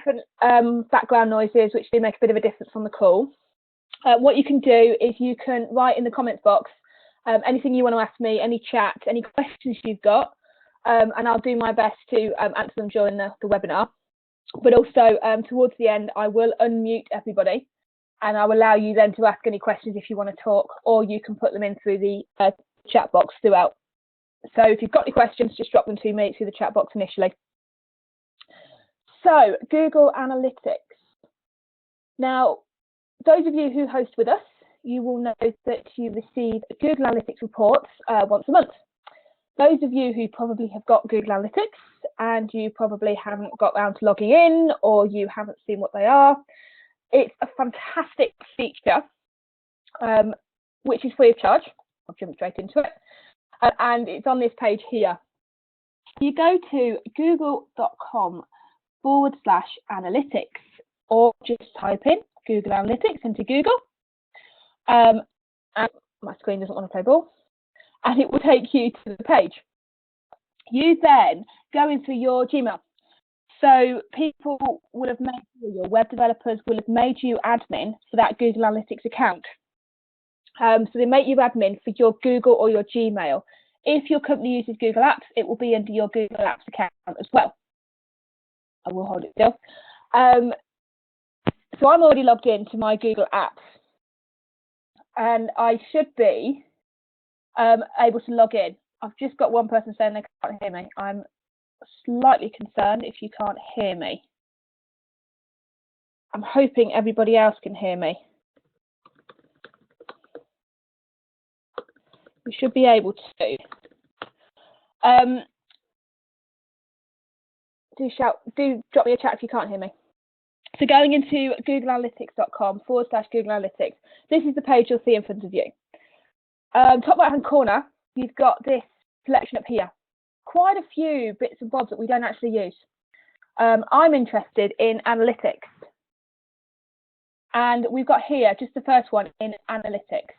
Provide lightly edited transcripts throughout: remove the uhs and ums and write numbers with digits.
different background noises which do make a bit of a difference on the call. What you can do is you can write in the comments box anything you want to ask me, any chat, any questions you've got, and I'll do my best to answer them during the webinar. But also towards the end, I will unmute everybody, and I'll allow you then to ask any questions if you want to talk, or you can put them in through the chat box throughout. So if you've got any questions, just drop them to me through the chat box initially. So Google Analytics. Now, those of you who host with us, you will know that you receive Google Analytics reports once a month. Those of you who probably have got Google Analytics and you probably haven't got around to logging in, or you haven't seen what they are, it's a fantastic feature, which is free of charge. I'll jump straight into it. And it's on this page here. You go to google.com/analytics, or just type in Google Analytics into Google. And my screen doesn't want to play ball. And it will take you to the page. You then go into your Gmail. So people will have made you, your web developers will have made you admin for that Google Analytics account. So they make you admin for your Google or your Gmail. If your company uses Google Apps, it will be under your Google Apps account as well. I will hold it still. So I'm already logged into my Google Apps, and I should be able to log in. I've just got one person saying they can't hear me. I'm slightly concerned if you can't hear me. I'm hoping everybody else can hear me. We should be able to. Do drop me a chat if you can't hear me. So going into googleanalytics.com/Google Analytics, this is the page you'll see in front of you. Top right hand corner, you've got this selection up here. Quite a few bits and bobs that we don't actually use. I'm interested in analytics. And we've got here just the first one in analytics.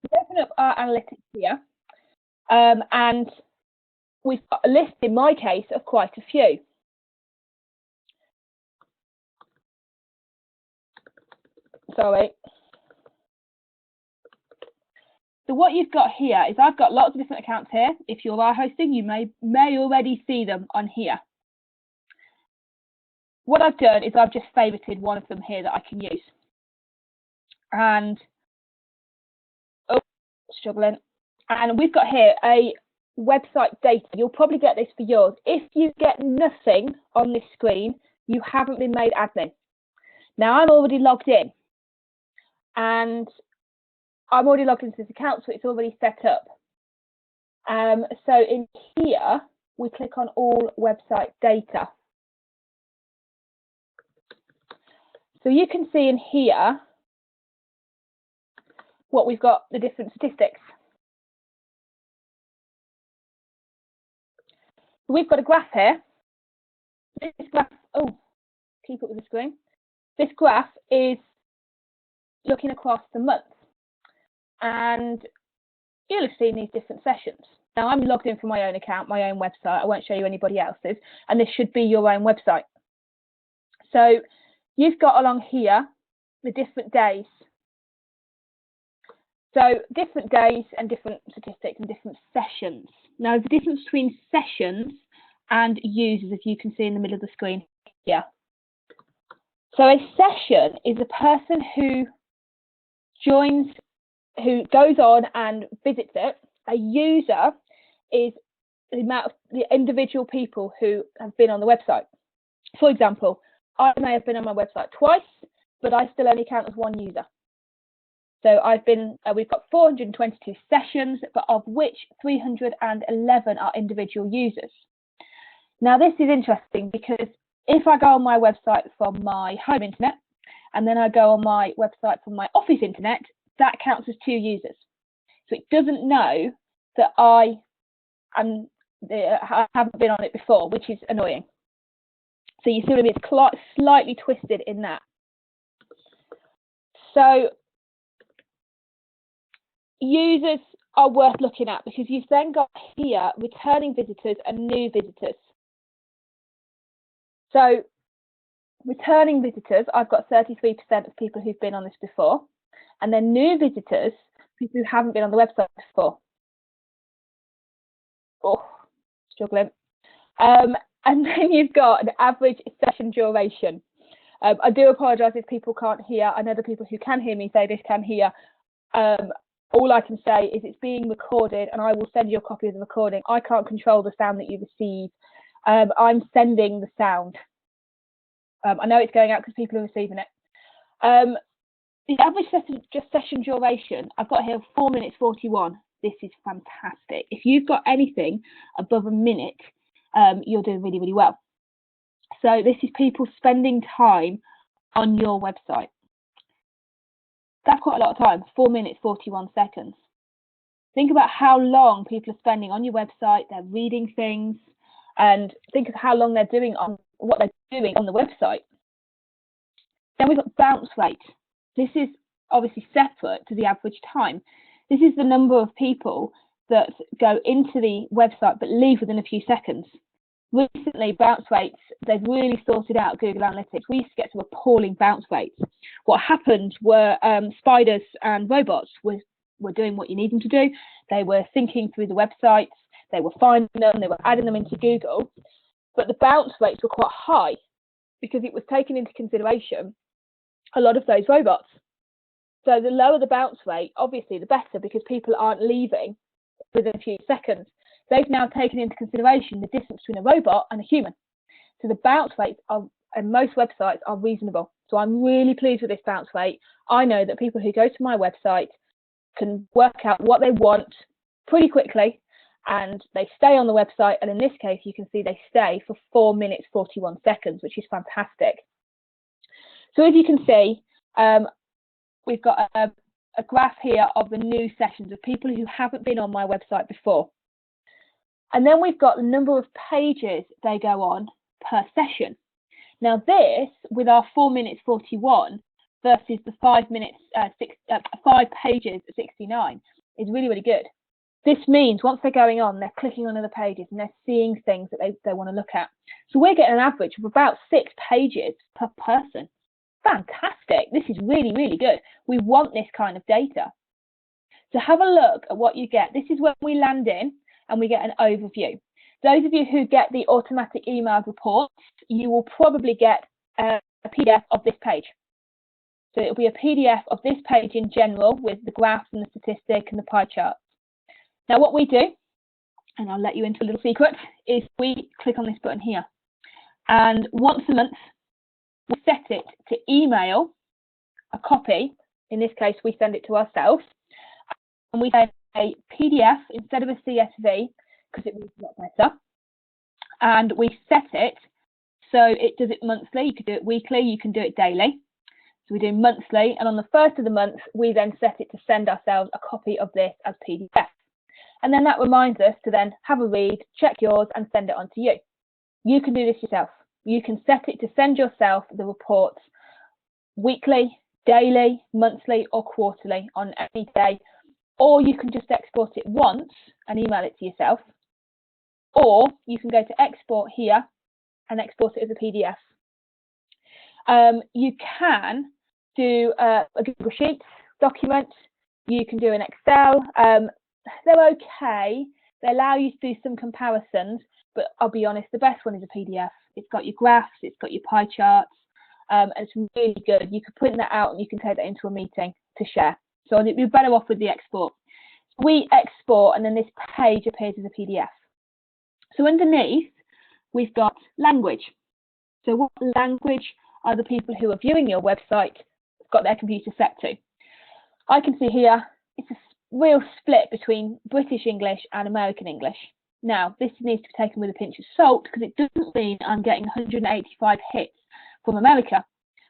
We open up our analytics here, and we've got a list, in my case, of quite a few. Sorry. So what you've got here is I've got lots of different accounts here. If you are hosting, you may already see them on here. What I've done is I've just favorited one of them here that I can use. And struggling. And we've got here a website data. You'll probably get this for yours. If you get nothing on this screen, you haven't been made admin. Now I'm already logged in, and I'm already logged into this account, so it's already set up. So in here, we click on all website data. So you can see in here what we've got, the different statistics. We've got a graph here. This graph, keep up with the screen. This graph is looking across the month, and you'll have seen these different sessions. Now I'm logged in from my own account, my own website. I won't show you anybody else's, and this should be your own website. So you've got along here the different days. So different days and different statistics and different sessions. Now the difference between sessions and users, if you can see in the middle of the screen here. So a session is a person who joins, who goes on and visits it. A user is the amount of the individual people who have been on the website. For example, I may have been on my website twice, but I still only count as one user. So we've got 422 sessions, but of which 311 are individual users. Now this is interesting because if I go on my website from my home internet, and then I go on my website from my office internet, that counts as 2 users. So it doesn't know that I haven't been on it before, which is annoying. So you see what I mean? It's slightly twisted in that. So users are worth looking at because you've then got here returning visitors and new visitors. So returning visitors, I've got 33% of people who've been on this before. And then new visitors, people who haven't been on the website before. Oh, struggling. And then you've got an average session duration. I do apologise if people can't hear. I know the people who can hear me say this can hear. All I can say is it's being recorded, and I will send you a copy of the recording. I can't control the sound that you receive. I'm sending the sound. I know it's going out because people are receiving it. The average session duration, I've got here 4 minutes 41. This is fantastic. If you've got anything above a minute, you're doing really, really well. So this is people spending time on your website. That's quite a lot of time, 4 minutes, 41 seconds. Think about how long people are spending on your website, they're reading things, and think of how long they're doing on what they're doing on the website. Then we've got bounce rate. This is obviously separate to the average time. This is the number of people that go into the website but leave within a few seconds. Recently, bounce rates, they've really sorted out Google Analytics. We used to get some appalling bounce rates. What happened were spiders and robots were doing what you need them to do. They were thinking through the websites, they were finding them, they were adding them into Google, but the bounce rates were quite high because it was taken into consideration a lot of those robots. So the lower the bounce rate, obviously the better, because people aren't leaving within a few seconds. They've now taken into consideration the distance between a robot and a human. So the bounce rates and most websites are reasonable. So I'm really pleased with this bounce rate. I know that people who go to my website can work out what they want pretty quickly, and they stay on the website. And in this case, you can see they stay for 4 minutes 41 seconds, which is fantastic. So as you can see, we've got a graph here of the new sessions of people who haven't been on my website before. And then we've got the number of pages they go on per session. Now this, with our 4 minutes 41 versus the 5 pages 69, is really, really good. This means once they're going on, they're clicking on other pages and they're seeing things that they want to look at. So we're getting an average of about 6 pages per person. Fantastic. This is really, really good. We want this kind of data. So have a look at what you get. This is when we land in and we get an overview. Those of you who get the automatic emailed reports, you will probably get a PDF of this page. So it'll be a PDF of this page in general with the graphs and the statistic and the pie charts. Now what we do, and I'll let you into a little secret, is we click on this button here. And once a month, we set it to email a copy. In this case, we send it to ourselves. And we send a PDF instead of a CSV, because it reads a lot better. And we set it so it does it monthly. You can do it weekly, you can do it daily. So we do monthly, and on the first of the month, we then set it to send ourselves a copy of this as PDF. And then that reminds us to then have a read, check yours, and send it on to you. You can do this yourself. You can set it to send yourself the reports weekly, daily, monthly, or quarterly on any day. Or you can just export it once and email it to yourself. Or you can go to export here and export it as a PDF. You can do a Google Sheets document. You can do an Excel. They're okay. They allow you to do some comparisons, but I'll be honest, the best one is a PDF. It's got your graphs, it's got your pie charts, and it's really good. You can print that out and you can take that into a meeting to share. So you're better off with the export. We export and then this page appears as a PDF. So underneath, we've got language. So what language are the people who are viewing your website got their computer set to? I can see here, it's a real split between British English and American English. Now, this needs to be taken with a pinch of salt because it doesn't mean I'm getting 185 hits from America.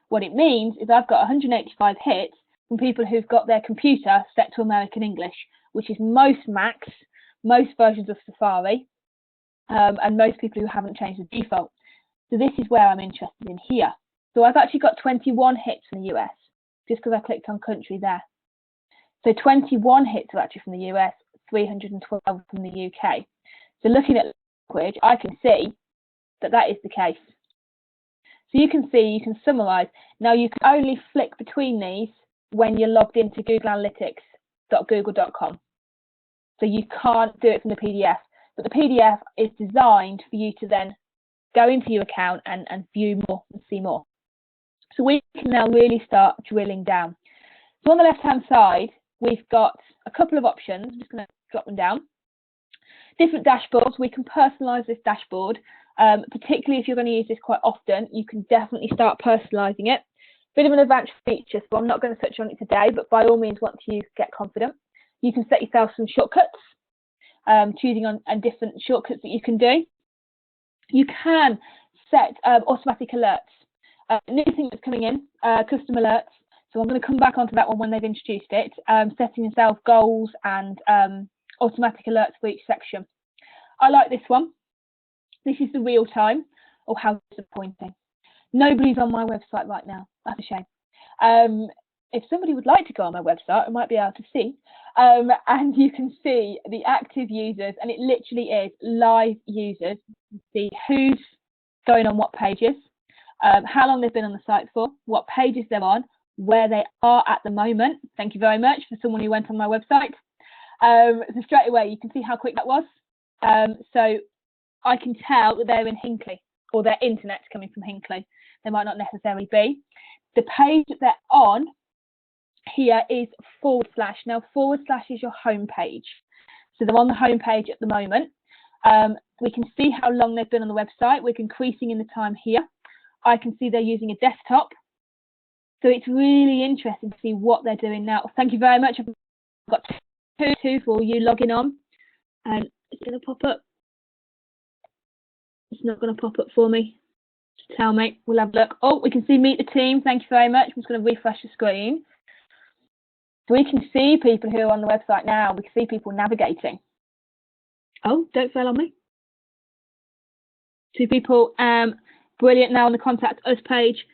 What it means is I've got 185 hits from people who've got their computer set to American English, which is most Macs, most versions of Safari, and most people who haven't changed the default. So this is where I'm interested in here. So I've actually got 21 hits from the US, just because I clicked on country there. So 21 hits are actually from the US, 312 from the UK. So looking at language, I can see that that is the case. So you can see, you can summarize. Now you can only flick between these when you're logged into googleanalytics.google.com. So you can't do it from the PDF, but the PDF is designed for you to then go into your account and view more and see more. So we can now really start drilling down. So on the left-hand side, we've got a couple of options. I'm just going to drop them down. Different dashboards. We can personalize this dashboard, particularly if you're going to use this quite often. You can definitely start personalizing it. Bit of an advanced feature, so I'm not going to touch on it today, but by all means, once you get confident, you can set yourself some shortcuts, choosing on different shortcuts that you can do. You can set automatic alerts. New thing that's coming in, custom alerts. So I'm going to come back onto that one when they've introduced it. Setting yourself goals and automatic alerts for each section. I like this one. This is the real time. Oh, how disappointing. Nobody's on my website right now. That's a shame. If somebody would like to go on my website, I might be able to see. And you can see the active users, and it literally is live users. You can see who's going on what pages, how long they've been on the site for, what pages they're on, where they are at the moment. Thank you very much for someone who went on my website. So straight away, you can see how quick that was. So I can tell that they're in Hinckley, or their internet's coming from Hinckley. They might not necessarily be. The page that they're on here is /. Now, / is your home page. So they're on the home page at the moment. We can see how long they've been on the website. We're increasing in the time here. I can see they're using a desktop. So it's really interesting to see what they're doing now. Thank you very much. I've got two for you logging on. And it's going to pop up. It's not going to pop up for me. Just tell me. We'll have a look. Oh, we can see meet the team. Thank you very much. I'm just going to refresh the screen. So we can see people who are on the website now. We can see people navigating. Oh, don't fail on me. 2 people. Brilliant. Now on the contact us page.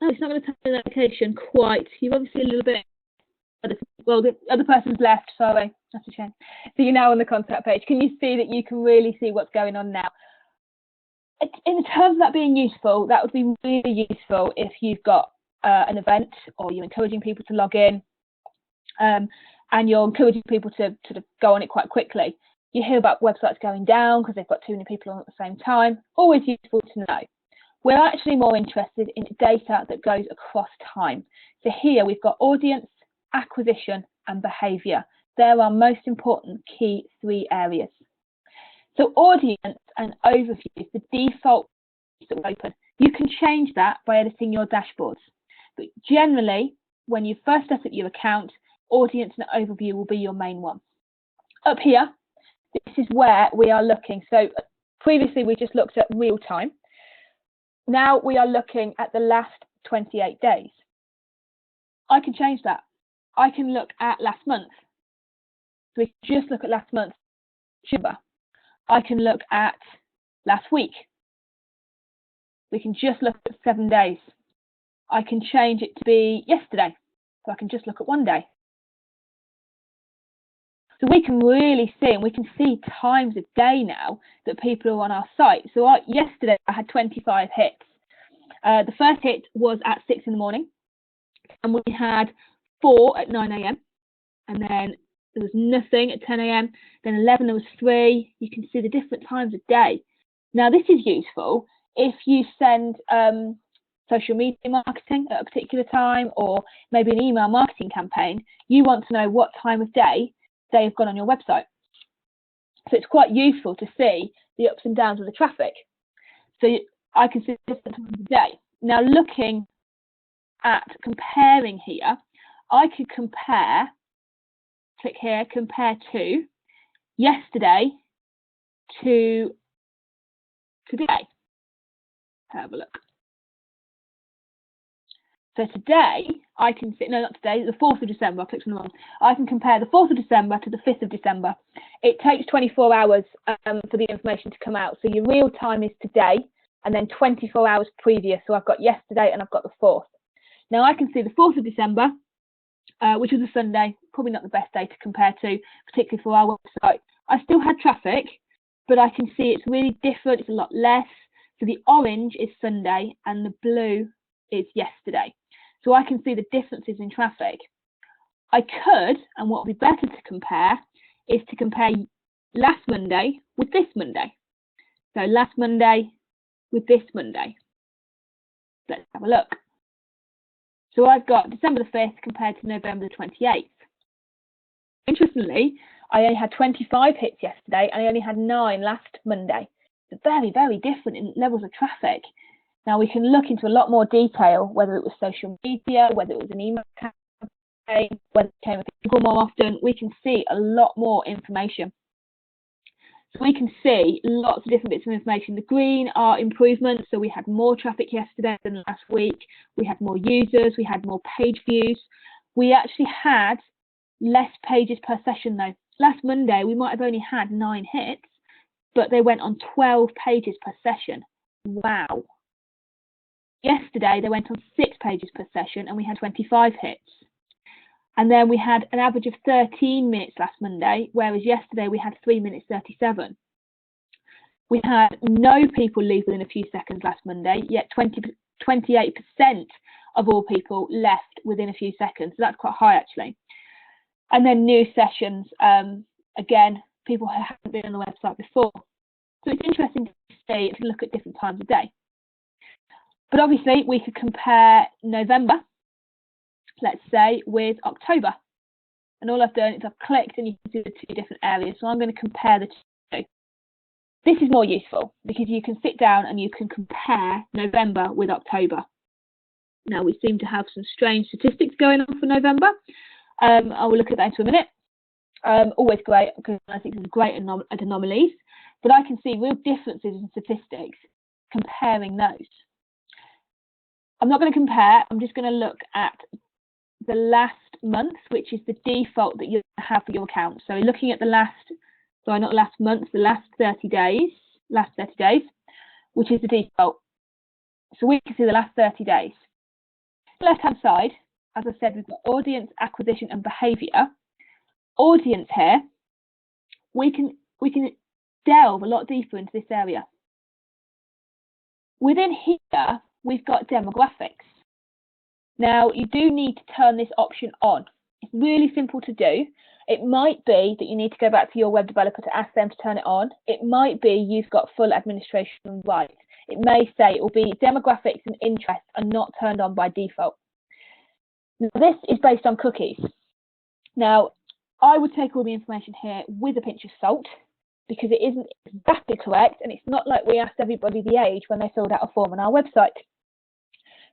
No, it's not going to tell you the location quite. You're obviously a little bit. Well, the other person's left. Sorry, that's a shame. So you're now on the contact page. Can you see that you can really see what's going on now? In terms of that being useful, that would be really useful if you've got an event or you're encouraging people to log in, and you're encouraging people to sort of go on it quite quickly. You hear about websites going down because they've got too many people on at the same time. Always useful to know. We're actually more interested in data that goes across time. So here we've got audience, acquisition, and behaviour. They're our most important key 3 areas. So audience and overview is the default that will open. You can change that by editing your dashboards. But generally, when you first set up your account, audience and overview will be your main one. Up here, this is where we are looking. So previously we just looked at real time. Now we are looking at the last 28 days. I can change that. I can look at last month. So we can just look at last month. I can look at last week. We can just look at 7 days. I can change it to be yesterday. So I can just look at 1 day. So we can really see, and we can see times of day now that people are on our site. So yesterday I had 25 hits. The first hit was at 6 in the morning, and we had 4 at 9 a.m. and then there was nothing at 10 a.m. Then 11 there was 3. You can see the different times of day. Now this is useful if you send social media marketing at a particular time, or maybe an email marketing campaign. You want to know what time of day they've gone on your website. So it's quite useful to see the ups and downs of the traffic. So I can see different times of day. Now looking at comparing here, I could compare, click here, compare to yesterday to today. Have a look. So today, I can see, no, not today, the 4th of December, I clicked on the wrong. I can compare the 4th of December to the 5th of December. It takes 24 hours for the information to come out. So your real time is today, and then 24 hours previous. So I've got yesterday and I've got the 4th. Now I can see the 4th of December, which was a Sunday, probably not the best day to compare to, particularly for our website. I still had traffic, but I can see it's really different. It's a lot less. So the orange is Sunday and the blue is yesterday. So I can see the differences in traffic. I could, and what would be better to compare, is to compare last Monday with this Monday. So last Monday with this Monday. Let's have a look. So I've got December the 5th compared to November the 28th. Interestingly, I only had 25 hits yesterday and I only had 9 last Monday. So very, very different in levels of traffic. Now we can look into a lot more detail, whether it was social media, whether it was an email campaign, whether it came with people more often. We can see a lot more information. So we can see lots of different bits of information. The green are improvements. So we had more traffic yesterday than last week. We had more users. We had more page views. We actually had less pages per session though. Last Monday, we might have only had 9 hits, but they went on 12 pages per session. Wow. Yesterday, they went on 6 pages per session and we had 25 hits. And then we had an average of 13 minutes last Monday, whereas yesterday we had 3 minutes 37. We had no people leave within a few seconds last Monday, yet 28% of all people left within a few seconds. So that's quite high actually. And then new sessions, again, people who haven't been on the website before. So it's interesting to see if you look at different times of day. But obviously we could compare November, let's say, with October. And all I've done is I've clicked and you can see the 2 different areas. So I'm going to compare the 2. This is more useful because you can sit down and you can compare November with October. Now we seem to have some strange statistics going on for November. I will look at that in a minute. Always great because I think there's great at anomalies, but I can see real differences in statistics comparing those. I'm not going to compare, I'm just going to look at the last month, which is the default that you have for your account. So looking at the last, sorry, not last month, the last 30 days, which is the default. So we can see the last 30 days. Left-hand side, as I said, we've got audience acquisition and behavior. Audience here, we can delve a lot deeper into this area. Within here, we've got demographics. Now, you do need to turn this option on. It's really simple to do. It might be that you need to go back to your web developer to ask them to turn it on. It might be you've got full administration rights. It may say it will be demographics and interests are not turned on by default. Now, this is based on cookies. Now, I would take all the information here with a pinch of salt because it isn't exactly correct and it's not like we asked everybody the age when they filled out a form on our website.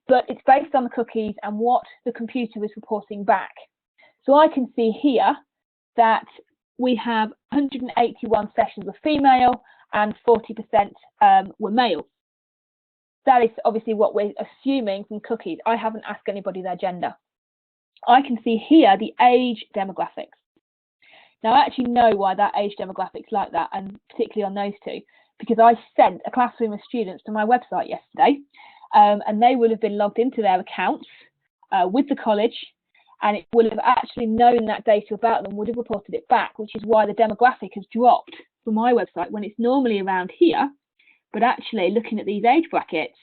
But it's based on the cookies and what the computer is reporting back. So I can see here that we have 181 sessions were female and 40% were male. That is obviously what we're assuming from cookies. I haven't asked anybody their gender. I can see here the age demographics. Now, I actually know why that age demographic's like that, and particularly on those 2, because I sent a classroom of students to my website yesterday, and they would have been logged into their accounts with the college, and it would have actually known that data about them, would have reported it back, which is why the demographic has dropped from my website when it's normally around here. But actually, looking at these age brackets,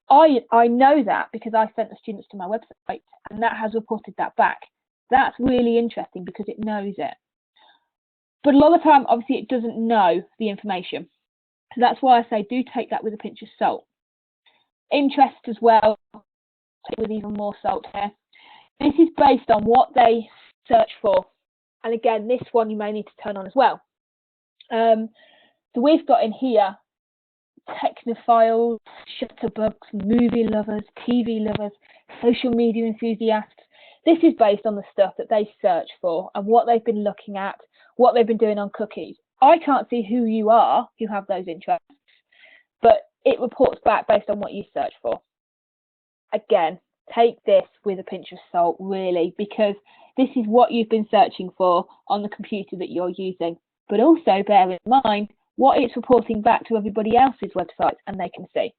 I know that because I sent the students to my website and that has reported that back. That's really interesting because it knows it. But a lot of the time, obviously, it doesn't know the information. So that's why I say do take that with a pinch of salt. Interest as well, take with even more salt here. This is based on what they search for. And again, this one you may need to turn on as well. So we've got in here technophiles, shutterbugs, movie lovers, TV lovers, social media enthusiasts. This is based on the stuff that they search for and what they've been looking at, what they've been doing on cookies. I can't see who you are who have those interests, but it reports back based on what you search for. Again, take this with a pinch of salt, really, because this is what you've been searching for on the computer that you're using. But also bear in mind what it's reporting back to everybody else's websites and they can see.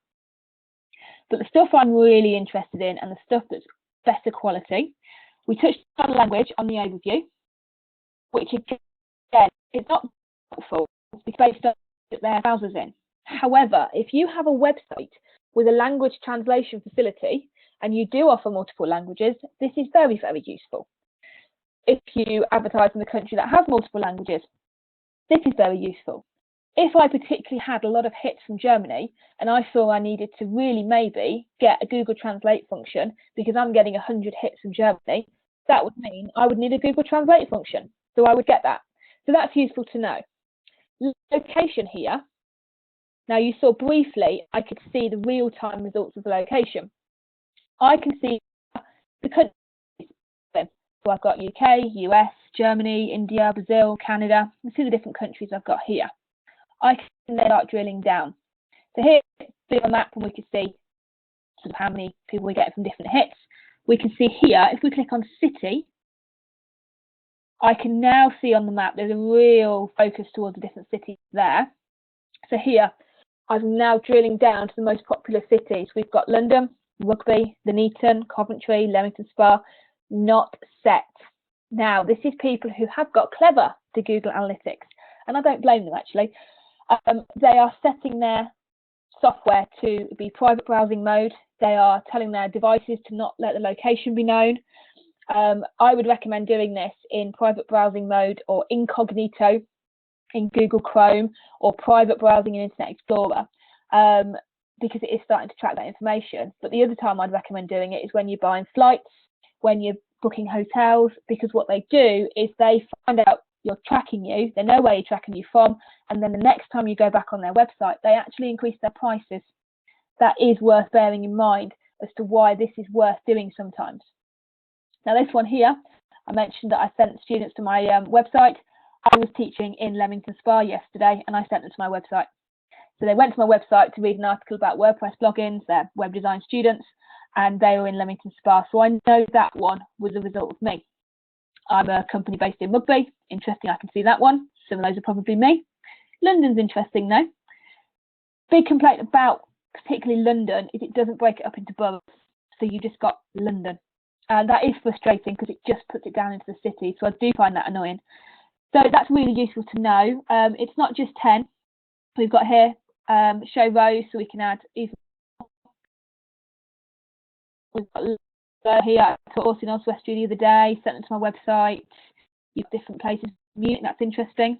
But the stuff I'm really interested in and the stuff that's better quality, we touched on language on the overview, which again is not helpful. It's based on their browsers in. However, if you have a website with a language translation facility and you do offer multiple languages, this is very, very useful. If you advertise in a country that has multiple languages, this is very useful. If I particularly had a lot of hits from Germany and I saw I needed to really maybe get a Google Translate function because I'm getting 100 hits from Germany, that would mean I would need a Google Translate function. So I would get that. So that's useful to know. Location here. Now you saw briefly, I could see the real-time results of the location. I can see the countries. So I've got UK, US, Germany, India, Brazil, Canada. You see the different countries I've got here. I can then start drilling down. So here, click on that, and we can see sort of how many people we get from different hits. We can see here, if we click on city, I can now see on the map there's a real focus towards the different cities there. So here, I'm now drilling down to the most popular cities. We've got London, Rugby, Nuneaton, Coventry, Leamington Spa, not set. Now, this is people who have got clever to Google Analytics, and I don't blame them actually. They are setting their software to be private browsing mode. They are telling their devices to not let the location be known. I would recommend doing this in private browsing mode or incognito in Google Chrome or private browsing in Internet Explorer because it is starting to track that information. But the other time I'd recommend doing it is when you're buying flights, when you're booking hotels, because what they do is they find out you're tracking you, they know where you're tracking you from, and then the next time you go back on their website, they actually increase their prices. That is worth bearing in mind as to why this is worth doing sometimes. Now this one here, I mentioned that I sent students to my website. I was teaching in Leamington Spa yesterday and I sent them to my website. So they went to my website to read an article about WordPress plugins, they're web design students, and they were in Leamington Spa. So I know that one was a result of me. I'm a company based in Rugby. Interesting, I can see that one. Some of those are probably me. London's interesting though. Big complaint about particularly London is it doesn't break it up into boroughs. So you just got London. And that is frustrating because it just puts it down into the city. So I do find that annoying. So that's really useful to know. It's not just 10. We've got here show rows, so we can add even. We've got here I taught also in Oswest the other day, sent them to my website. You've different places. Munich, that's interesting.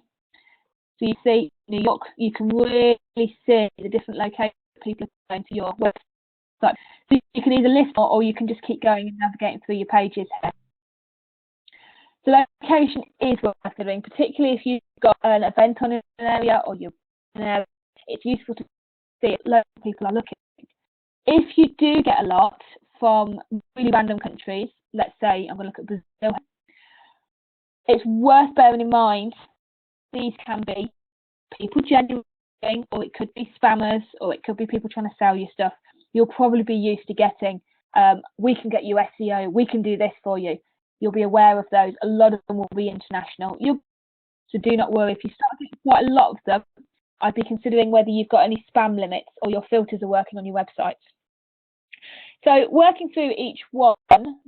So you see New York, you can really see the different locations people are going to your website. So you can either list or you can just keep going and navigating through your pages here. So location is worth doing, particularly if you've got an event on an area or you're in an area. It's useful to see if local people are looking. If you do get a lot from really random countries, let's say I'm going to look at Brazil, it's worth bearing in mind these can be people genuinely, or it could be spammers, or it could be people trying to sell you stuff. You'll probably be used to getting, we can get you SEO, we can do this for you. You'll be aware of those. A lot of them will be international. So do not worry. If you start getting quite a lot of them, I'd be considering whether you've got any spam limits or your filters are working on your website. So working through each one,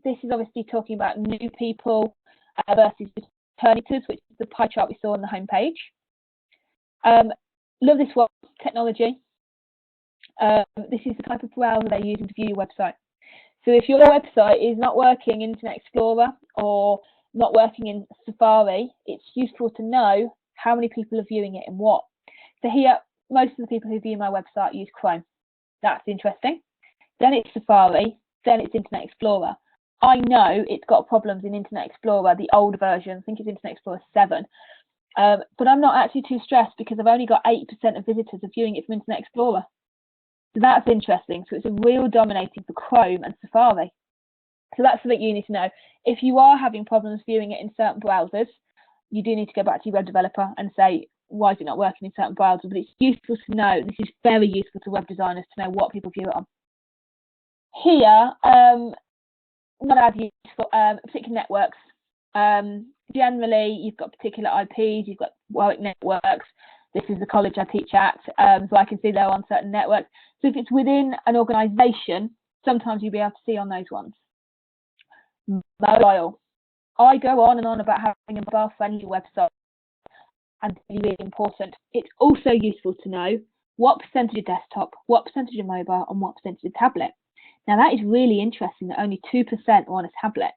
this is obviously talking about new people versus returners, which is the pie chart we saw on the homepage. Love this one, technology. This is the type of browser they're using to view your website. So if your website is not working in Internet Explorer or not working in Safari, it's useful to know how many people are viewing it and what. So here, most of the people who view my website use Chrome. That's interesting. Then it's Safari, then it's Internet Explorer. I know it's got problems in Internet Explorer, the old version, I think it's Internet Explorer 7. But I'm not actually too stressed because I've only got 8% of visitors are viewing it from Internet Explorer. So that's interesting. So it's a real dominating for Chrome and Safari. So that's something you need to know. If you are having problems viewing it in certain browsers, you do need to go back to your web developer and say, why is it not working in certain browsers? But it's useful to know. This is very useful to web designers to know what people view it on. Here, not as useful, particular networks. Generally, you've got particular IPs, you've got Warwick networks. This is the college I teach at, so I can see they're on certain networks. So if it's within an organisation, sometimes you'll be able to see on those ones. Mobile. I go on and on about having a mobile-friendly website, and it's really, really important. It's also useful to know what percentage are desktop, what percentage are mobile, and what percentage are tablet. Now that is really interesting that only 2% are on a tablet.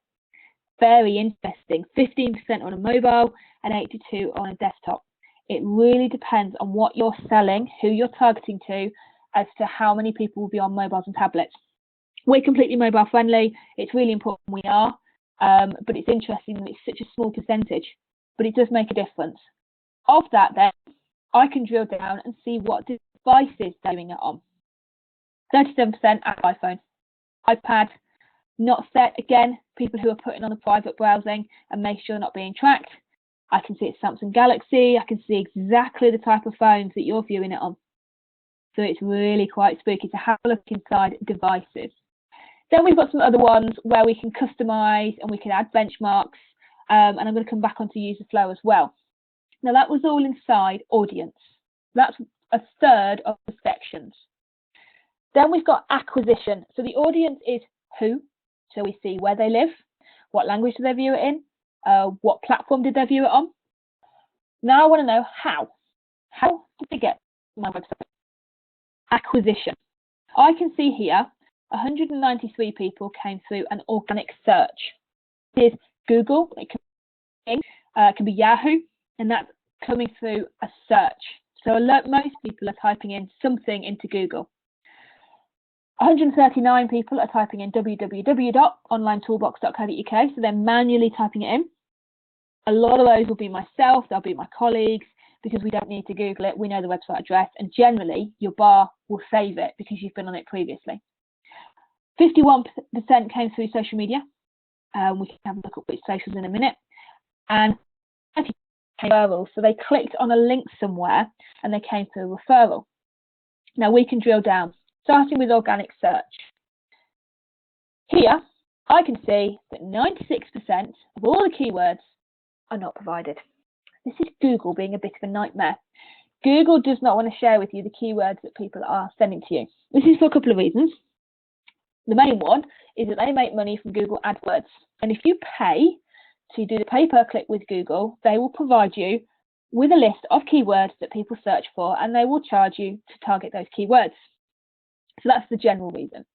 Very interesting. 15% on a mobile and 82% on a desktop. It really depends on what you're selling, who you're targeting to, as to how many people will be on mobiles and tablets. We're completely mobile friendly. It's really important we are, but it's interesting that it's such a small percentage, but it does make a difference. Of that then, I can drill down and see what devices they're doing it on. 37% iPhone, iPad, not set, again, people who are putting on the private browsing and make sure they're not being tracked. I can see it's Samsung Galaxy. I can see exactly the type of phones that you're viewing it on. So it's really quite spooky to have a look inside devices. Then we've got some other ones where we can customize and we can add benchmarks. And I'm going to come back onto user flow as well. Now that was all inside audience. That's a third of the sections. Then we've got acquisition. So the audience is who. So we see where they live, what language do they view it in, what platform did they view it on. Now I want to know how. How did they get to my website? Acquisition. I can see here 193 people came through an organic search. This is Google, it can be Yahoo, and that's coming through a search. So most people are typing in something into Google. 139 people are typing in www.onlinetoolbox.co.uk, so they're manually typing it in. A lot of those will be myself, they'll be my colleagues, because we don't need to Google it, we know the website address, and generally your bar will save it because you've been on it previously. 51% came through social media. We can have a look at which socials in a minute. And referrals, so they clicked on a link somewhere and they came through a referral. Now we can drill down, starting with organic search. Here, I can see that 96% of all the keywords are not provided. This is Google being a bit of a nightmare. Google does not want to share with you the keywords that people are sending to you. This is for a couple of reasons. The main one is that they make money from Google AdWords. And if you pay to do the pay-per-click with Google, they will provide you with a list of keywords that people search for, and they will charge you to target those keywords. So that's the general reason.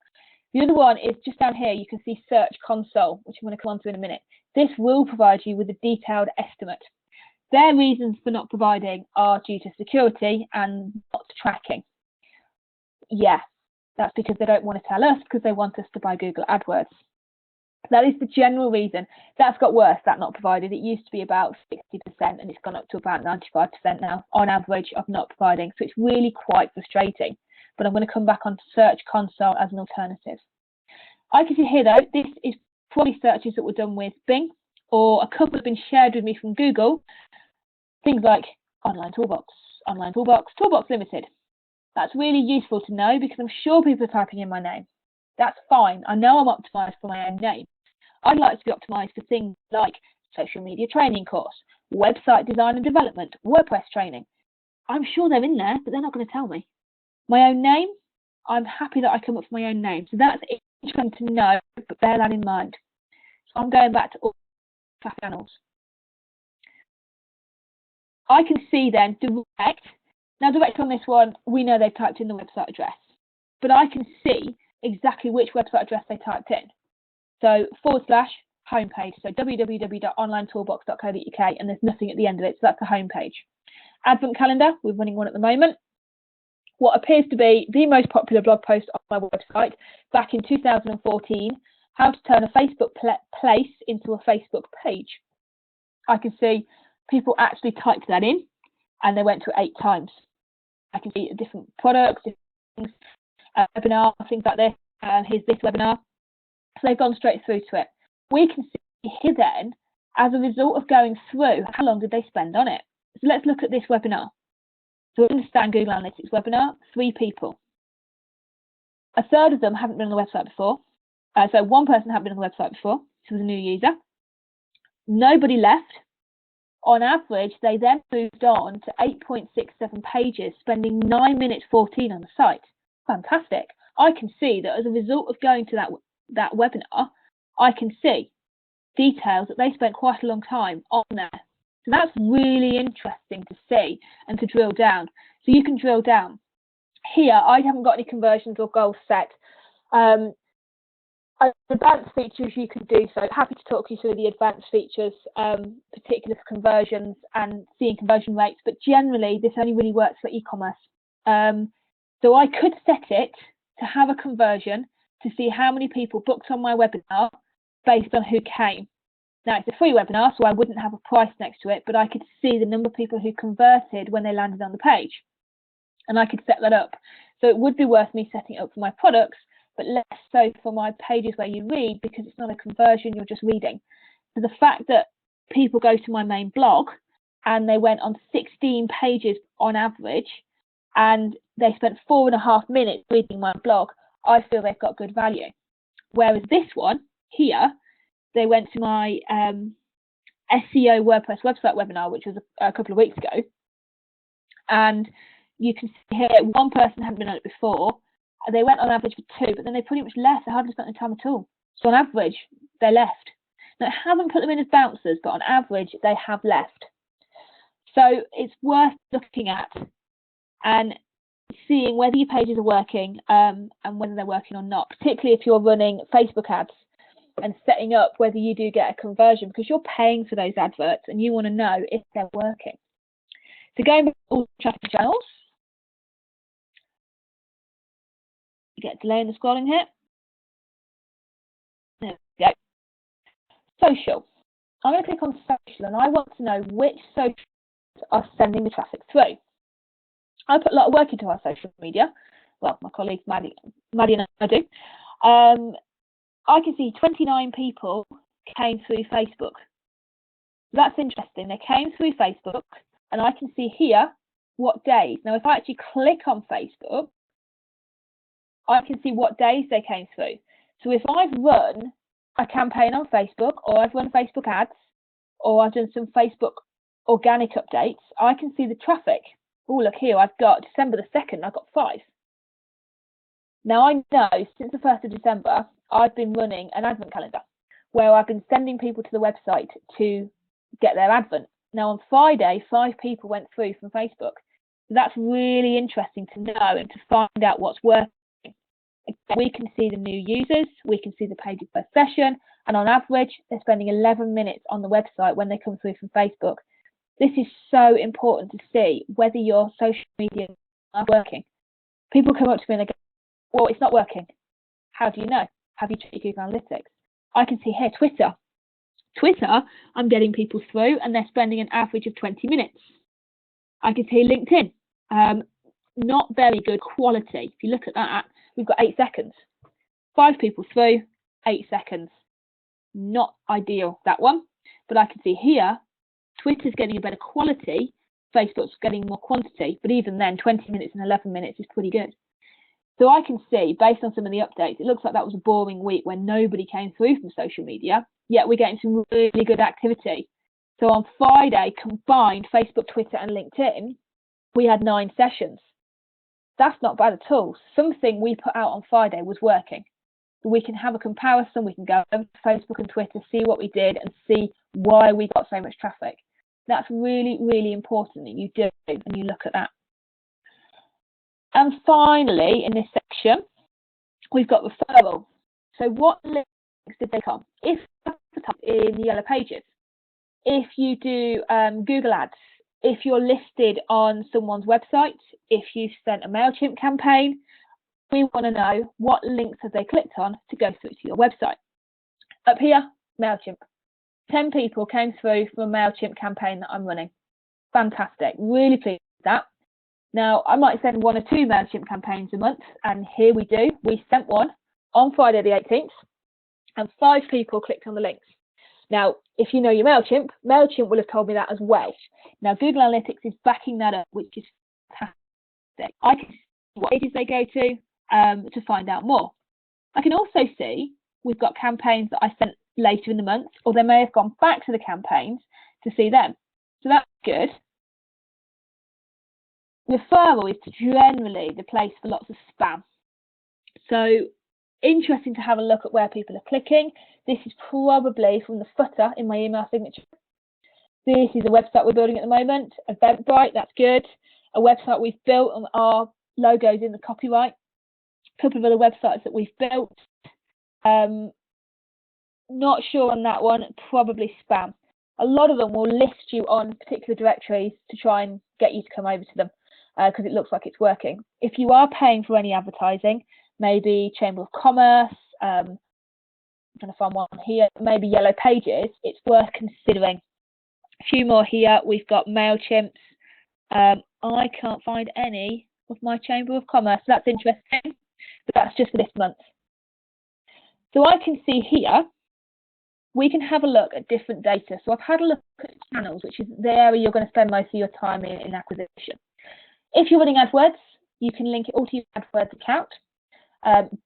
The other one is just down here, you can see Search Console, which I'm going to come on to in a minute. This will provide you with a detailed estimate. Their reasons for not providing are due to security and not tracking. Yeah, that's because they don't want to tell us, because they want us to buy Google AdWords. That is the general reason. That's got worse, that not provided. It used to be about 60% and it's gone up to about 95% now on average of not providing. So it's really quite frustrating. But I'm going to come back on Search Console as an alternative. I can see here though, this is probably searches that were done with Bing, or a couple have been shared with me from Google. Things like Online Toolbox, Online Toolbox, Toolbox Limited. That's really useful to know because I'm sure people are typing in my name. That's fine. I know I'm optimized for my own name. I'd like to be optimized for things like social media training course, website design and development, WordPress training. I'm sure they're in there, but they're not going to tell me. My own name, I'm happy that I come up with my own name. So that's interesting to know, but bear that in mind. So I'm going back to all channels. I can see then direct. Now direct on this one, we know they've typed in the website address, but I can see exactly which website address they typed in. So / homepage, so www.onlinetoolbox.co.uk, and there's nothing at the end of it, so that's the homepage. Advent calendar, we're running one at the moment. What appears to be the most popular blog post on my website back in 2014, how to turn a Facebook place into a Facebook page. I can see people actually typed that in and they went to 8 times. I can see different products, different things, webinar, things like this. Here's this webinar. So they've gone straight through to it. We can see here then, as a result of going through, how long did they spend on it? So let's look at this webinar. So understand Google Analytics webinar, 3 people. A third of them haven't been on the website before. So one person hadn't been on the website before. She was a new user. Nobody left. On average, they then moved on to 8.67 pages, spending 9 minutes 14 on the site. Fantastic. I can see that as a result of going to that webinar, I can see details that they spent quite a long time on there. So that's really interesting to see and to drill down. So you can drill down. Here, I haven't got any conversions or goals set. Advanced features, you can do so. Happy to talk you through the advanced features, particularly for conversions and seeing conversion rates, but generally this only really works for e-commerce. So I could set it to have a conversion to see how many people booked on my webinar based on who came. Now, it's a free webinar, so I wouldn't have a price next to it, but I could see the number of people who converted when they landed on the page. And I could set that up. So it would be worth me setting it up for my products, but less so for my pages where you read, because it's not a conversion, you're just reading. So the fact that people go to my main blog and they went on 16 pages on average, and they spent 4.5 minutes reading my blog, I feel they've got good value. Whereas this one here, they went to my SEO WordPress website webinar, which was a couple of weeks ago, and you can see here one person hadn't been on it before. They went on average for 2, but then they pretty much left. They hardly spent any time at all. So on average, they left. Now, I haven't put them in as bouncers, but on average, they have left. So it's worth looking at and seeing whether your pages are working and whether they're working or not, particularly if you're running Facebook ads, and setting up whether you do get a conversion, because you're paying for those adverts and you want to know if they're working. So going back to all the traffic channels, you get delay in the scrolling here. There we go. Social. I'm going to click on social, and I want to know which socials are sending the traffic through. I put a lot of work into our social media. Well, my colleague Maddie and I do. I can see 29 people came through Facebook. That's interesting. They came through Facebook, and I can see here what days. Now, if I actually click on Facebook, I can see what days they came through. So if I've run a campaign on Facebook, or I've run Facebook ads, or I've done some Facebook organic updates, I can see the traffic. Oh, look here, I've got December the 2nd, I've got 5. Now, I know since the 1st of December, I've been running an advent calendar where I've been sending people to the website to get their advent. Now, on Friday, 5 people went through from Facebook. So that's really interesting to know and to find out what's working. We can see the new users, we can see the pages per session, and on average, they're spending 11 minutes on the website when they come through from Facebook. This is so important to see whether your social media are working. People come up to me and they go, well, it's not working. How do you know? Have you checked Google Analytics? I can see here Twitter. Twitter, I'm getting people through and they're spending an average of 20 minutes. I can see LinkedIn. Not very good quality. If you look at that, we've got 8 seconds. 5 people through, 8 seconds. Not ideal, that one. But I can see here, Twitter's getting a better quality, Facebook's getting more quantity. But even then, 20 minutes and 11 minutes is pretty good. So I can see, based on some of the updates, it looks like that was a boring week when nobody came through from social media, yet we're getting some really good activity. So on Friday, combined Facebook, Twitter and LinkedIn, we had 9 sessions. That's not bad at all. Something we put out on Friday was working. We can have a comparison. We can go over to Facebook and Twitter, see what we did and see why we got so much traffic. That's really, really important that you do and you look at that. And finally, in this section, we've got referral. So what links did they come? If in the yellow pages, if you do Google ads, if you're listed on someone's website, if you've sent a MailChimp campaign, we want to know what links have they clicked on to go through to your website. Up here, MailChimp. 10 people came through from a MailChimp campaign that I'm running. Fantastic. Really pleased with that. Now, I might send 1 or 2 MailChimp campaigns a month, and here we do. We sent one on Friday the 18th, and 5 people clicked on the links. Now, if you know your MailChimp, MailChimp will have told me that as well. Now, Google Analytics is backing that up, which is fantastic. I can see what pages they go to find out more. I can also see we've got campaigns that I sent later in the month, or they may have gone back to the campaigns to see them. So that's good. Referral is generally the place for lots of spam. So interesting to have a look at where people are clicking. This is probably from the footer in my email signature. This is a website we're building at the moment, Eventbrite, that's good. A website we've built and are logos in the copyright. A couple of other websites that we've built. Not sure on that one, probably spam. A lot of them will list you on particular directories to try and get you to come over to them because it looks like it's working. If you are paying for any advertising, maybe Chamber of Commerce, I'm trying to find one here, maybe Yellow Pages, it's worth considering. A few more here. We've got MailChimps. I can't find any of my Chamber of Commerce. That's interesting, but that's just for this month. So I can see here, we can have a look at different data. So I've had a look at channels, which is the area you're going to spend most of your time in acquisition. If you're running AdWords, you can link it all to your AdWords account.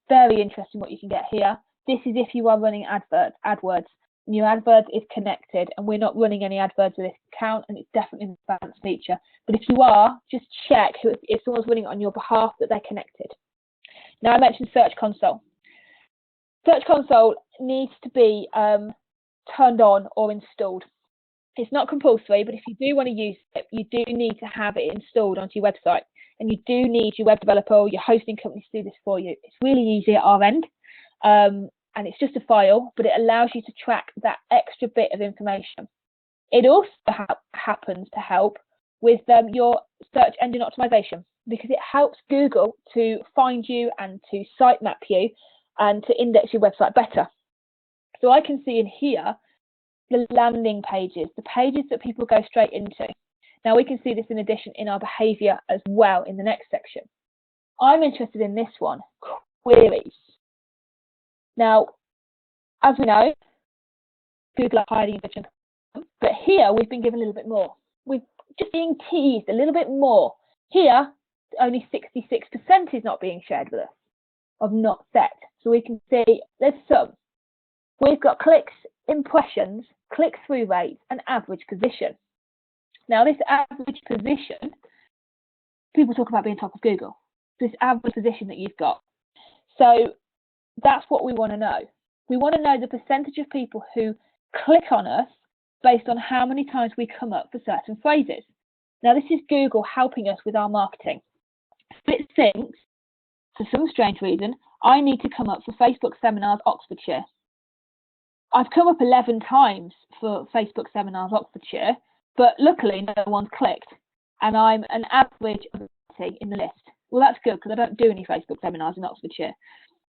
Very interesting what you can get here. This is if you are running AdWords, and your AdWords is connected, and we're not running any AdWords with this account, and it's definitely an advanced feature. But if you are, just check if someone's running it on your behalf that they're connected. Now I mentioned Search Console. Search Console needs to be turned on or installed. It's not compulsory, but if you do want to use it, you do need to have it installed onto your website. And you do need your web developer or your hosting company to do this for you. It's really easy at our end. And it's just a file, but it allows you to track that extra bit of information. It also happens to help with your search engine optimization, because it helps Google to find you and to sitemap you and to index your website better. So I can see in here the landing pages, the pages that people go straight into. Now we can see this in addition in our behavior as well in the next section. I'm interested in this one, queries. Now, as we know, Google are hiding information, but here we've been given a little bit more. We've just being teased a little bit more. Here, only 66% is not being shared with us, of not set. So we can see there's some. We've got clicks, impressions, click-through rates, and average position. Now, this average position, people talk about being top of Google. This average position that you've got. So that's what we want to know. We want to know the percentage of people who click on us based on how many times we come up for certain phrases. Now, this is Google helping us with our marketing. So it thinks, for some strange reason, I need to come up for Facebook Seminars Oxfordshire. I've come up 11 times for Facebook Seminars Oxfordshire, but luckily no one's clicked, and I'm an average of 80 in the list. Well, that's good because I don't do any Facebook seminars in Oxfordshire.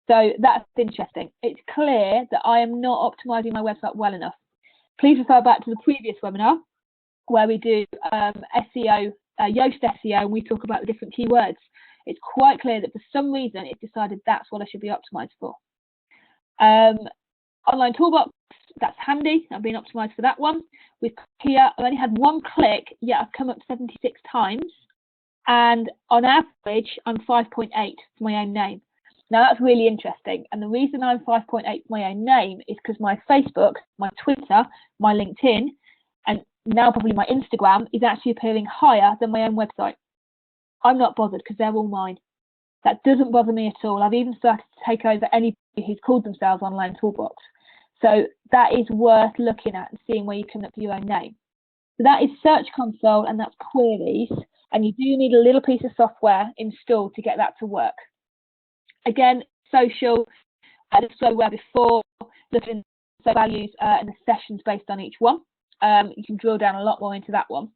So that's interesting. It's clear that I am not optimizing my website well enough. Please refer back to the previous webinar where we do SEO, Yoast SEO, and we talk about the different keywords. It's quite clear that for some reason it's decided that's what I should be optimized for. Online Toolbox, that's handy. I've been optimized for that one. With here, I've only had one click, yet I've come up 76 times. And on average, I'm 5.8 for my own name. Now that's really interesting. And the reason I'm 5.8 for my own name is because my Facebook, my Twitter, my LinkedIn, and now probably my Instagram is actually appearing higher than my own website. I'm not bothered because they're all mine. That doesn't bother me at all. I've even started to take over anybody who's called themselves Online Toolbox. So that is worth looking at and seeing where you come up with your own name. So that is Search Console and that's queries. And you do need a little piece of software installed to get that to work. Again, social, just so where before, looking at values and the sessions based on each one. You can drill down a lot more into that one.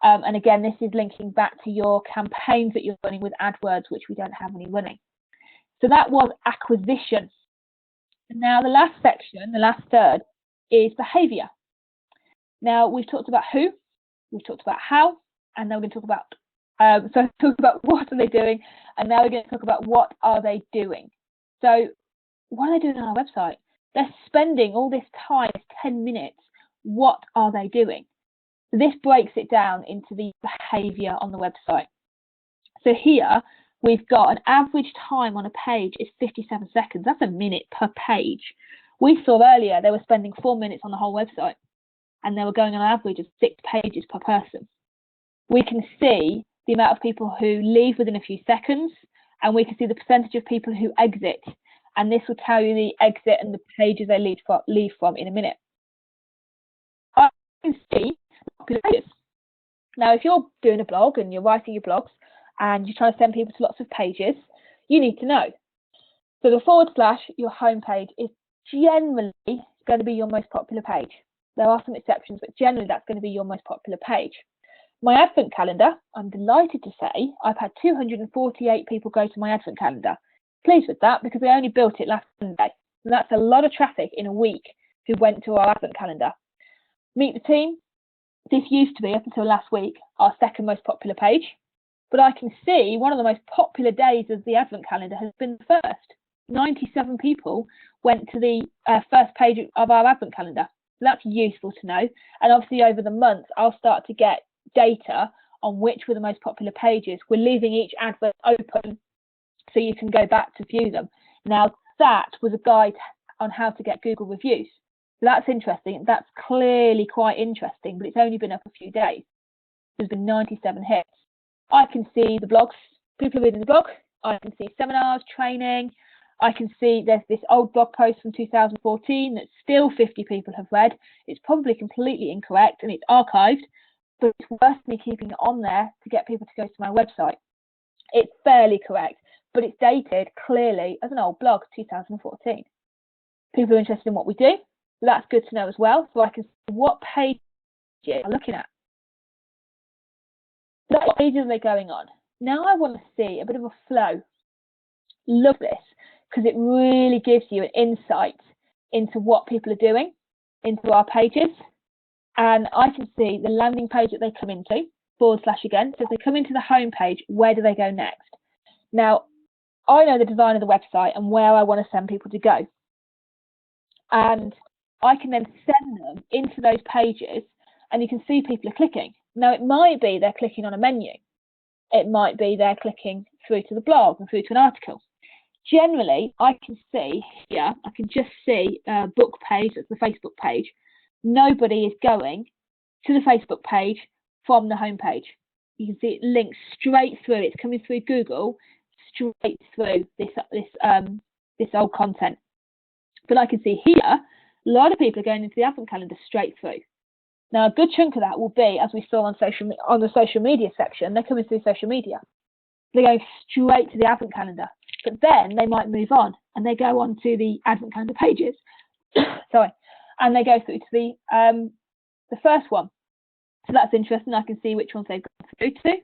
And again, this is linking back to your campaigns that you're running with AdWords, which we don't have any running. So that was acquisition. And now the last section, the last third, is behavior. Now we've talked about who, we've talked about how, and now we're going to talk about, talk about what are they doing, and now we're going to talk about what are they doing. So what are they doing on our website? They're spending all this time, 10 minutes. What are they doing? So this breaks it down into the behavior on the website. So here we've got an average time on a page is 57 seconds. That's a minute per page. We saw earlier they were spending 4 minutes on the whole website, and they were going on an average of 6 pages per person. We can see the amount of people who leave within a few seconds, and we can see the percentage of people who exit. And this will tell you the exit and the pages they leave from in a minute. I can see popular pages. Now, if you're doing a blog and you're writing your blogs, and you're trying to send people to lots of pages, you need to know. So the / your home page is generally going to be your most popular page. There are some exceptions, but generally that's going to be your most popular page. My advent calendar, I'm delighted to say I've had 248 people go to my advent calendar. Pleased with that because I only built it last Monday. And that's a lot of traffic in a week who went to our advent calendar. Meet the team. This used to be, up until last week, our second most popular page. But I can see one of the most popular days of the advent calendar has been the first. 97 people went to the first page of our advent calendar. So that's useful to know. And obviously over the months, I'll start to get data on which were the most popular pages. We're leaving each advert open so you can go back to view them. Now that was a guide on how to get Google reviews. So that's interesting. That's clearly quite interesting, but it's only been up a few days. There's been 97 hits. I can see the blogs. People are reading the blog. I can see seminars, training. I can see there's this old blog post from 2014 that still 50 people have read. It's probably completely incorrect and it's archived, but it's worth me keeping it on there to get people to go to my website. It's fairly correct, but it's dated clearly as an old blog, 2014. People are interested in what we do. So that's good to know as well. So I can see what pages I'm looking at. What pages are they going on? Now I want to see a bit of a flow. Love this because it really gives you an insight into what people are doing, into our pages. And I can see the landing page that they come into, / again. So if they come into the home page, where do they go next? Now, I know the design of the website and where I want to send people to go. And I can then send them into those pages and you can see people are clicking. Now, it might be they're clicking on a menu. It might be they're clicking through to the blog and through to an article. Generally, I can see here, I can just see a book page, that's the Facebook page. Nobody is going to the Facebook page from the home page. You can see it links straight through. It's coming through Google, straight through this old content. But I can see here, a lot of people are going into the advent calendar straight through. Now, a good chunk of that will be, as we saw on the social media section, they're coming through social media. They're going straight to the advent calendar. But then they might move on and they go on to the advent calendar pages. Sorry. And they go through to the first one. So that's interesting. I can see which ones they've gone through to.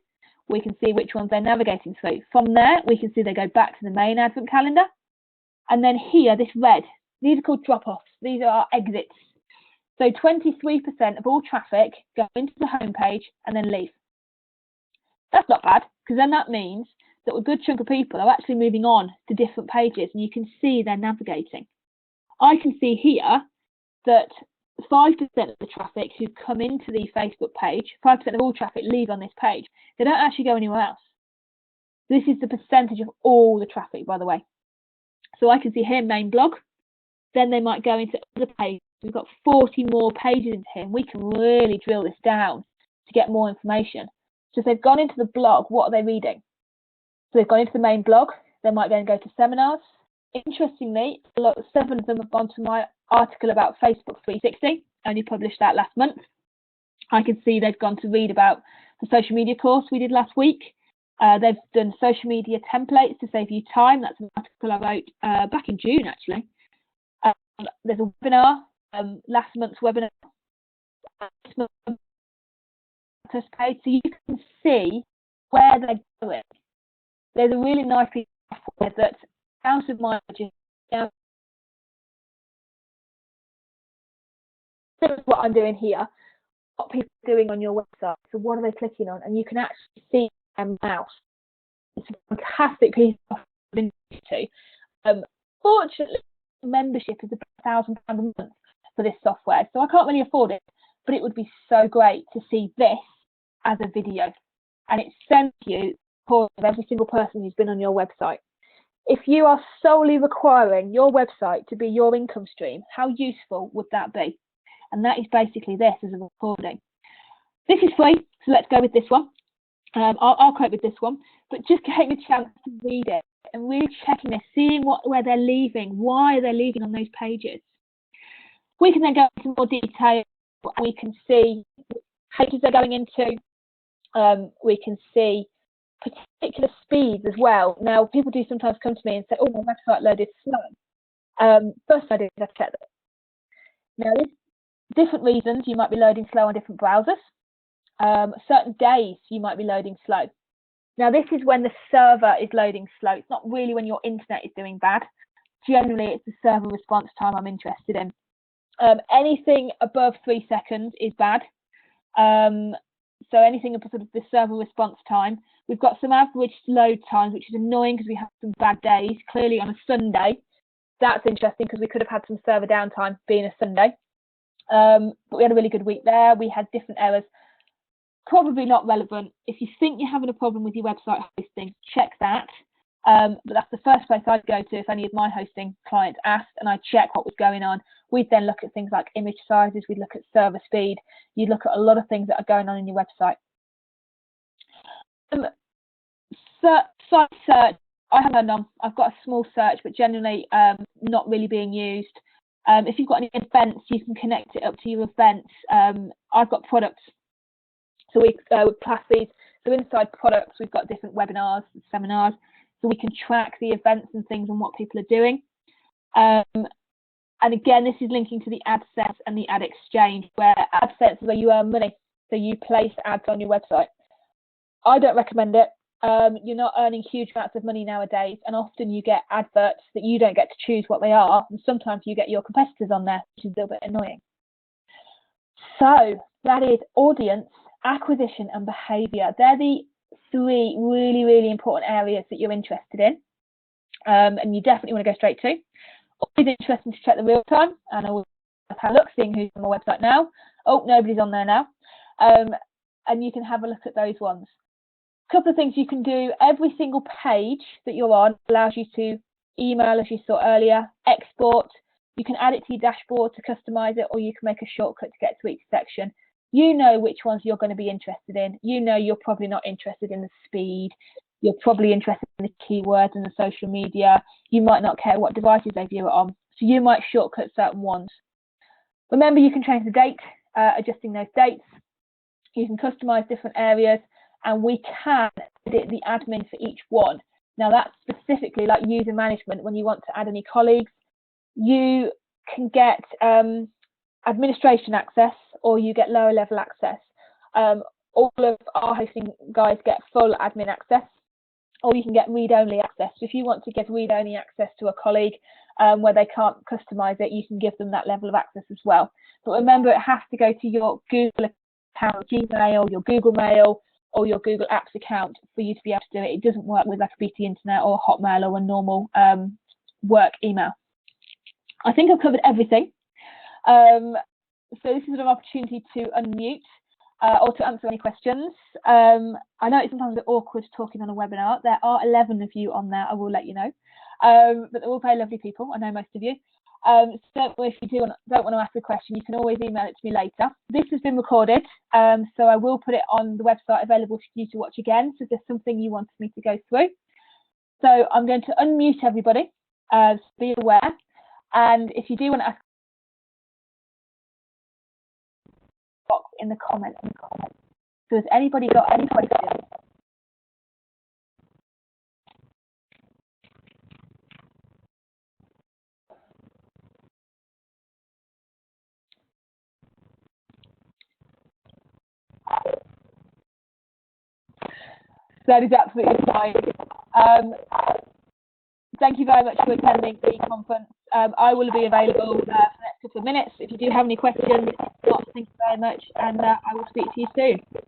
We can see which ones they're navigating through. From there, we can see they go back to the main advent calendar. And then here, this red, these are called drop-offs. These are our exits. So 23% of all traffic go into the home page and then leave. That's not bad, because then that means that a good chunk of people are actually moving on to different pages and you can see they're navigating. I can see here that 5% of the traffic who come into the Facebook page, 5% of all traffic leave on this page. They don't actually go anywhere else. This is the percentage of all the traffic, by the way. So I can see here main blog. Then they might go into other pages. We've got 40 more pages into here and we can really drill this down to get more information. So if they've gone into the blog, what are they reading? So they've gone into the main blog. They might then go to seminars. Interestingly, 7 of them have gone to my article about Facebook 360. I only published that last month. I can see they've gone to read about the social media course we did last week. They've done social media templates to save you time. That's an article I wrote back in June, actually. There's a webinar, last month's webinar. Page, so you can see where they're going. There's a really nice piece of software that out of my this is what I'm doing here, what people are doing on your website. So what are they clicking on? And you can actually see their mouse. It's a fantastic piece of software. Fortunately, membership is about £1,000 a month for this software, so I can't really afford it, but it would be so great to see this as a video, and it sends you of every single person who's been on your website. If you are solely requiring your website to be your income stream, how useful would that be? And that is basically this as a recording. This is free, so let's go with this one. I'll cope with this one, but just getting a chance to read it and really checking this, seeing where they're leaving, why they're leaving on those pages. We can then go into more detail. We can see pages they're going into. We can see particular speeds as well. Now, people do sometimes come to me and say, oh, my website load is slow. First I do is I check that. Now, there's different reasons you might be loading slow on different browsers. Certain days you might be loading slow. Now, this is when the server is loading slow. It's not really when your internet is doing bad. Generally, it's the server response time I'm interested in. Anything above 3 seconds is bad. So anything above sort of the server response time. We've got some average load times, which is annoying because we have some bad days. Clearly on a Sunday, that's interesting because we could have had some server downtime being a Sunday. But we had a really good week there. We had different errors. Probably not relevant. If you think you're having a problem with your website hosting, check that. But that's the first place I'd go to if any of my hosting clients asked, and I'd check what was going on. We'd then look at things like image sizes, we'd look at server speed, you'd look at a lot of things that are going on in your website. Site search, I haven't done. I've got a small search, but generally not really being used. If you've got any events, you can connect it up to your events. I've got products, so we class these. So inside products, we've got different webinars, seminars, so we can track the events and things and what people are doing. And again, this is linking to the AdSense and the Ad Exchange, where AdSense is where you earn money, so you place ads on your website. I don't recommend it. You're not earning huge amounts of money nowadays, and often you get adverts that you don't get to choose what they are, and sometimes you get your competitors on there, which is a little bit annoying. So that is audience, acquisition, and behavior. They're the 3 really, really important areas that you're interested in, and you definitely want to go straight to. Always interesting to check the real time, and I will have a look, seeing who's on my website now. Oh, nobody's on there now. And you can have a look at those ones. A couple of things you can do. Every single page that you're on allows you to email, as you saw earlier, export. You can add it to your dashboard to customize it, or you can make a shortcut to get to each section. You know which ones you're going to be interested in. You know you're probably not interested in the speed. You're probably interested in the keywords and the social media. You might not care what devices they view it on. So you might shortcut certain ones. Remember, you can change the date, adjusting those dates. You can customize different areas, and we can edit the admin for each one. Now, that's specifically like user management. When you want to add any colleagues, you can get administration access, or you get lower level access. All of our hosting guys get full admin access, or you can get read-only access. So if you want to give read-only access to a colleague where they can't customize it, you can give them that level of access as well. But remember, it has to go to your Google account, Gmail, your Google Mail, or your Google Apps account for you to be able to do it. It doesn't work with like a BT Internet or Hotmail or a normal work email. I think I've covered everything. So this is an opportunity to unmute or to answer any questions. I know it's sometimes a bit awkward talking on a webinar. There are 11 of you on there, I will let you know. But they're all very lovely people, I know most of you. So if you don't want to ask a question, you can always email it to me later. This has been recorded, so I will put it on the website available for you to watch again, so if there's something you wanted me to go through. So I'm going to unmute everybody, so be aware. And if you do want to ask in the comments. So has anybody got any questions? That is absolutely fine. Thank you very much for attending the conference. I will be available for the next couple of minutes. If you do have any questions, thank you very much, and I will speak to you soon.